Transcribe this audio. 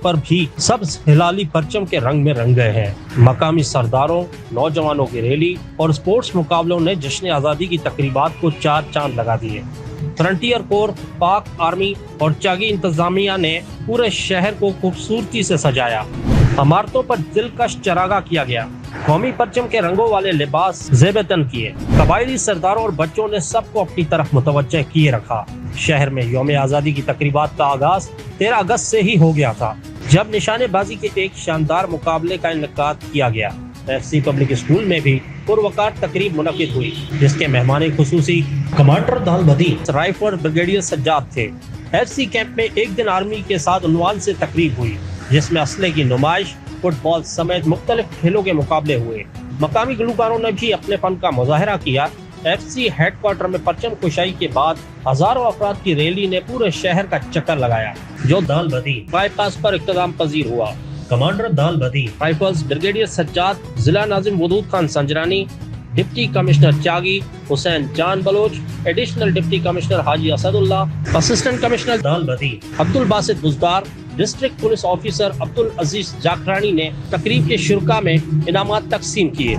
پر بھی سبز ہلالی پرچم کے رنگ میں رنگ گئے ہیں۔ مقامی سرداروں، نوجوانوں کی ریلی اور اسپورٹس مقابلوں نے جشن آزادی کی تقریبات کو چار چاند لگا دیے۔ فرنٹیئر کور، پاک آرمی اور چاگی انتظامیہ نے پورے شہر کو خوبصورتی سے سجایا۔ عمارتوں پر دلکش چراغاں کیا گیا، قومی پرچم کے رنگوں والے لباس زیب تن کیے۔ قبائلی سرداروں اور بچوں نے سب کو اپنی طرف متوجہ کیے رکھا۔ شہر میں یوم آزادی کی تقریبات کا آغاز 13 اگست سے ہی ہو گیا تھا، جب نشانے بازی کے ایک شاندار مقابلے کا انعقاد کیا گیا۔ ایف سی پبلک اسکول میں بھی پروقار تقریب منعقد ہوئی، جس کے مہمان خصوصی کمانڈر دال بدی رائفل بریگیڈیئر سجاد تھے۔ ایف سی کیمپ میں ایک دن آرمی کے ساتھ عنوان سے تقریب ہوئی، جس میں اسلحے کی نمائش، فٹ بال سمیت مختلف کھیلوں کے مقابلے ہوئے۔ مقامی گلوکاروں نے بھی اپنے فن کا مظاہرہ کیا۔ ایف سی ہیڈ کوارٹر میں پرچم کشائی کے بعد ہزاروں افراد کی ریلی نے پورے شہر کا چکر لگایا، جو دال بدی بائی پاس پر اختتام پذیر ہوا۔ کمانڈر دال بدی رائفلز بریگیڈیئر سجاد، ضلع ناظم ودود خان سنجرانی، ڈپٹی کمشنر چاگی حسین جان بلوچ، ایڈیشنل ڈپٹی کمشنر حاجی اسد اللہ، اسسٹنٹ کمشنر دال بدی عبد Basit Buzdar, district police officer عبد العزیز جاکرانی نے تقریب کے شرکاء میں انعامات تقسیم کیے۔